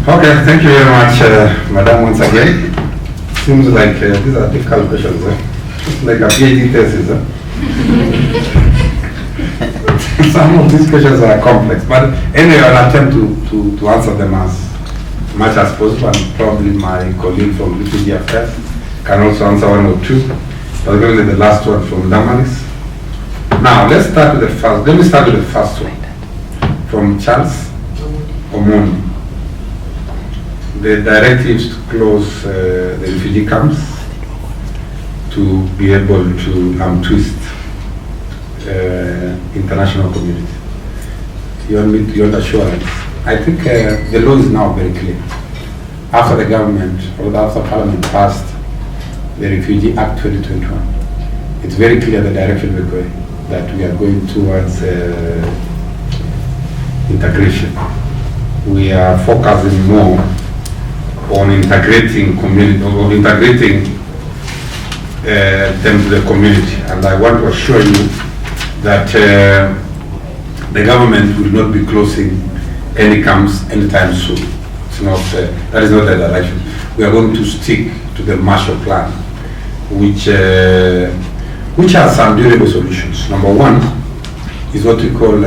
Okay, thank you very much, Madam, once again. Seems like these are difficult questions, like a PhD thesis. Some of these questions are complex, but anyway, I'll attempt to answer them as much as possible, and probably my colleague from Refugee Affairs can also answer one or two, particularly the last one from Damaris. Now, let's start with the first. Let me start with the first one from Charles Omoni. The directives to close the refugee camps to be able to twist international community. You want assurance? I think the law is now very clear. After the government, or after Parliament passed the Refugee Act 2021, it's very clear the direction we're going, that we are going towards integration. We are focusing more on integrating community, or integrating them to the community. And I want to assure you that the government will not be closing any camps anytime soon. It's not, that is not the direction. We are going to stick to the Marshall Plan, which has some durable solutions. Number one is what we call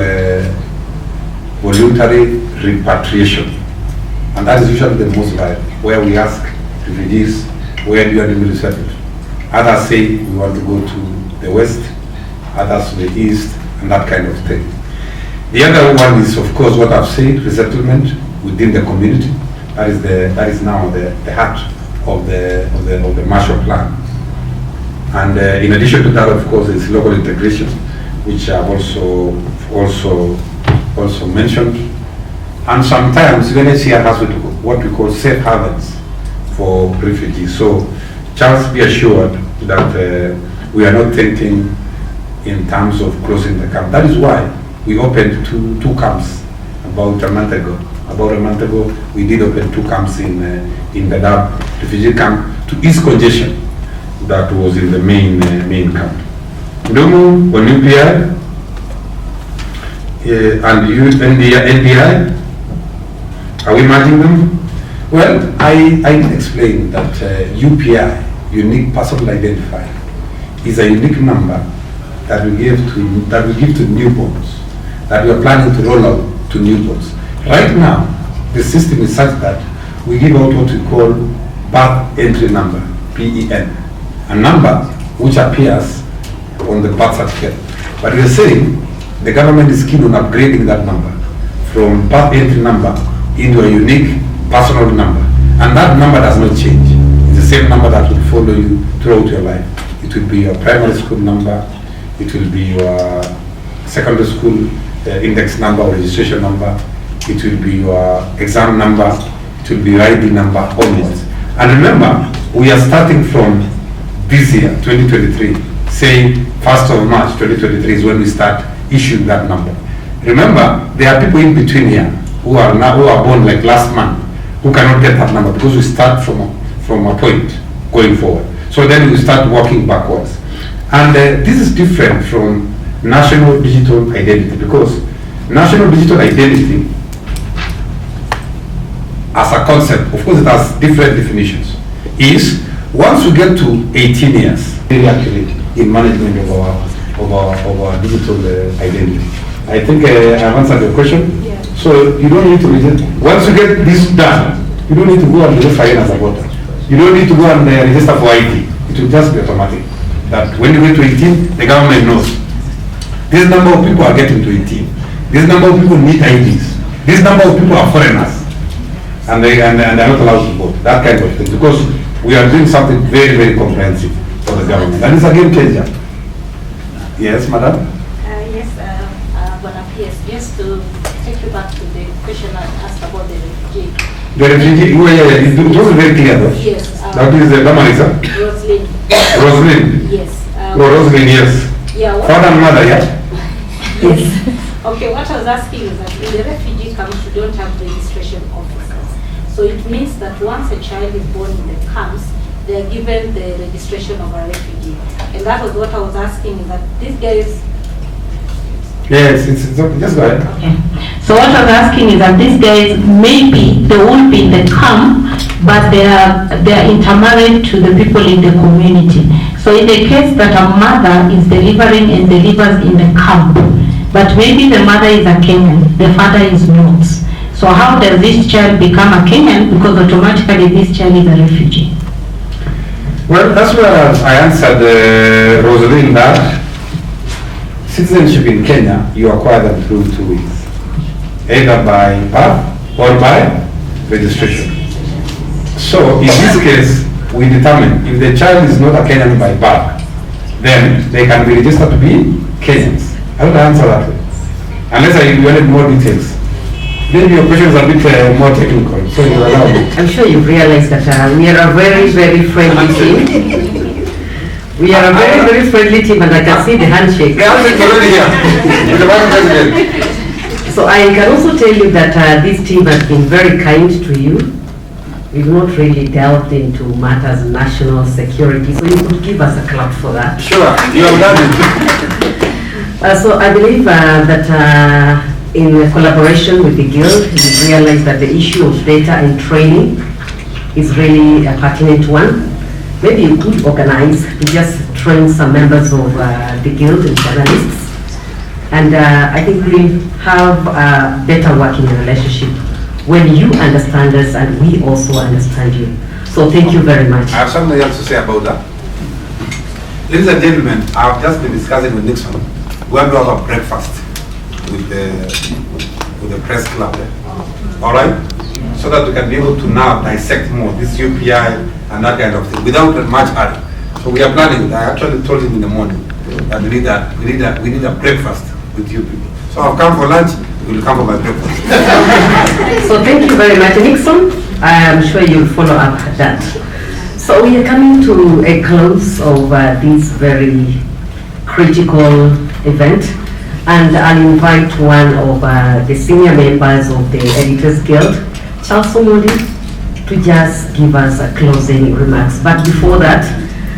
voluntary repatriation. And that is usually the most viable, where we ask refugees, where do you want to be settled? Others say we want to go to the west, others to the east, and that kind of thing. The other one is, of course, what I've said, resettlement within the community. That is now the heart of the Marshall Plan. And in addition to that, of course, is local integration, which I've also mentioned. And sometimes UNHCR has what we call safe havens for refugees. So, Charles, be assured that we are not thinking in terms of closing the camp. That is why we opened two camps about a month ago. About a month ago, we did open two camps in Dadaab refugee camp to ease congestion that was in the main camp. Ndomo, Olympia, and NDI. Are we matching them? Well, I explained that UPI, unique personal identifier, is a unique number that we give to newborns, that we are planning to roll out to newborns. Right now, the system is such that we give out what we call birth entry number, PEN, a number which appears on the birth certificate. But we are saying the government is keen on upgrading that number from birth entry number into a unique personal number. And that number does not change. It's the same number that will follow you throughout your life. It will be your primary school number, it will be your secondary school index number or registration number, it will be your exam number, it will be your ID number, onwards. And remember, we are starting from this year, 2023, saying 1st of March 2023 is when we start issuing that number. Remember, there are people in between here who are born like last month, who cannot get that number because we start from a point going forward. So then we start working backwards. And this is different from national digital identity, because national digital identity as a concept, of course it has different definitions, is once you get to 18 years, very accurate in management of our digital identity. I think I've answered your question. Yeah. So you don't need to register. Once you get this done, you don't need to go and register as a voter. You don't need to go and register for ID. It will just be automatic. That when you get to 18, the government knows. This number of people are getting to 18. This number of people need IDs. This number of people are foreigners. And they're not allowed to vote. That kind of thing. Because we are doing something very, very comprehensive for the government. And it's a game changer. Yes, madam? Just to take you back to the question I asked about the refugee. The refugee, it was very clear though. Yes. That is the Damarisa? Roslyn. Roslyn? Yes. Roslyn, yes. Yeah. Father and mother, yeah? Yes. Okay, what I was asking is that in the refugee camps, you don't have registration officers. So it means that once a child is born in the camps, they are given the registration of a refugee. And that was what I was asking, is that these guys. Yes, it's okay. Just go ahead. Okay. So what I was asking is that these guys, maybe they will be in the camp, but they are intermarried to the people in the community. So in the case that a mother is delivering and delivers in the camp, but maybe the mother is a Kenyan, the father is not. So how does this child become a Kenyan? Because automatically this child is a refugee. Well, that's where I answered Rosaline that citizenship in Kenya, you acquire them through 2 ways. Either by birth or by registration. So in this case, we determine if the child is not a Kenyan by birth, then they can be registered to be Kenyans. I don't answer that way. Unless you wanted more details. Maybe your question is a bit more technical, so you allow me. I'm sure you've realized that we are a very, very friendly team. We are a very, very friendly team, and I can see the handshake. The handshake already here. With the Vice President. So I can also tell you that this team has been very kind to you. We've not really delved into matters of national security, so you could give us a clap for that. Sure, you have done it. So I believe that in collaboration with the Guild, we realized that the issue of data and training is really a pertinent one. Maybe you could organize to just train some members of the Guild and journalists. And I think we have a better working relationship when you understand us and we also understand you. So thank you very much. I have something else to say about that. Ladies and gentlemen, I have just been discussing with Nixon. We have to have a breakfast with the press club. All right? So that we can be able to now dissect more this UPI and that kind of thing without much hurry. So we are planning. I actually told him in the morning that we need a breakfast with you people. So I've come for lunch, you will come for my breakfast. So thank you very much, Nixon. I am sure you'll follow up that. So we are coming to a close of this very critical event, and I'll invite one of the senior members of the Editors Guild, Charles Omodi, to just give us a closing remarks. But before that,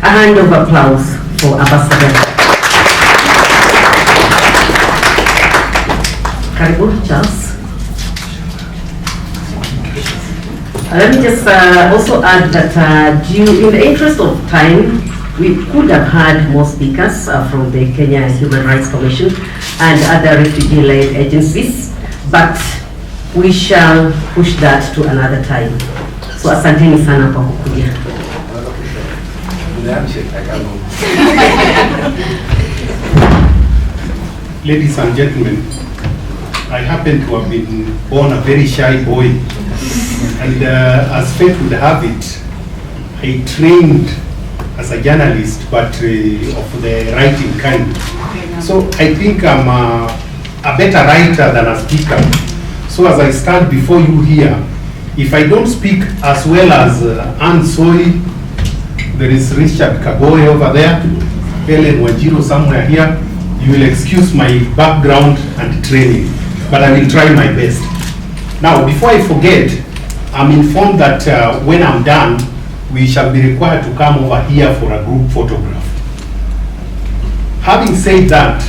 a hand of applause for Ambassador. Karibu, Charles. Let me just also add that in the interest of time, we could have had more speakers from the Kenya Human Rights Commission and other refugee-led agencies, but we shall push that to another time. So asanteni sana kwa kukuja. Ladies and gentlemen, I happen to have been born a very shy boy, and as fate would have it, I trained as a journalist, but of the writing kind. So I think I'm a better writer than a speaker. So as I stand before you here, if I don't speak as well as Anne Soy, there is Richard Kaboy over there, Helen Wajiro somewhere here, you will excuse my background and training, but I will try my best. Now, before I forget, I'm informed that when I'm done, we shall be required to come over here for a group photograph. Having said that,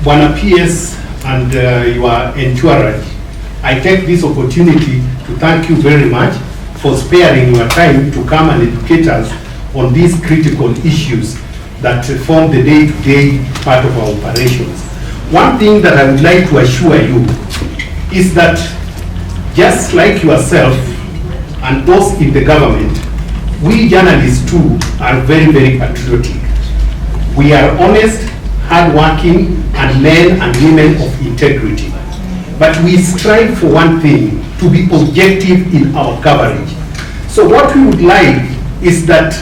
Bwana PS and your entourage, I take this opportunity to thank you very much for sparing your time to come and educate us on these critical issues that form the day-to-day part of our operations. One thing that I would like to assure you is that just like yourself and those in the government, we journalists too are very, very patriotic. We are honest, hardworking, and men and women of integrity. But we strive for one thing, to be objective in our coverage. So what we would like is that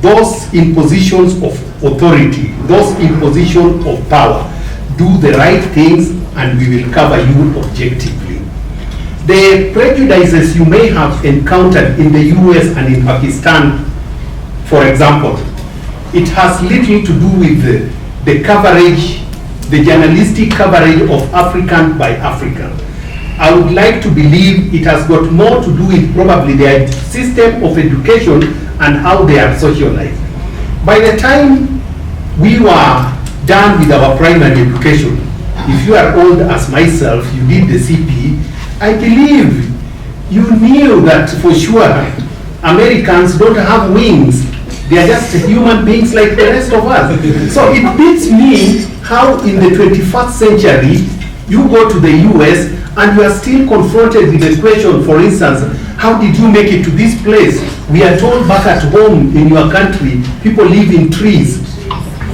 those in positions of authority, those in position of power, do the right things, and we will cover you objectively. The prejudices you may have encountered in the US and in Pakistan, for example, it has little to do with the coverage, the journalistic coverage of African by African. I would like to believe it has got more to do with probably their system of education and how they are socialized. By the time we were done with our primary education, if you are old as myself, you did the CP, I believe you knew that for sure Americans don't have wings. They are just human beings like the rest of us. So it beats me how in the 21st century you go to the US and you are still confronted with the question, for instance, how did you make it to this place? We are told back at home in your country, people live in trees.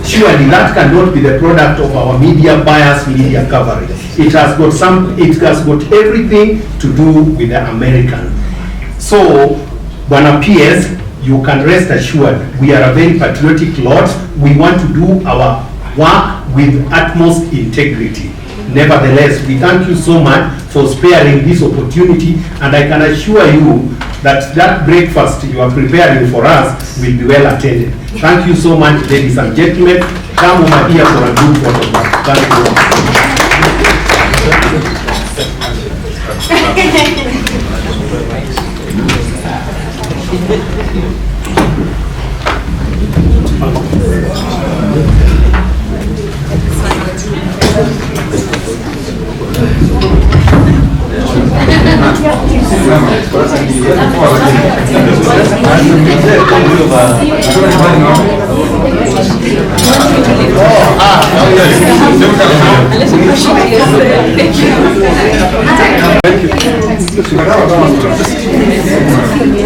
Surely that cannot be the product of our media bias, media coverage. It has got everything to do with the American. So, Bwana PS, you can rest assured, we are a very patriotic lot. We want to do our work with utmost integrity. Nevertheless, we thank you so much for sparing this opportunity, and I can assure you that that breakfast you are preparing for us will be well attended. Thank you so much, ladies and gentlemen. Come over here for a good photograph. Thank Thank you.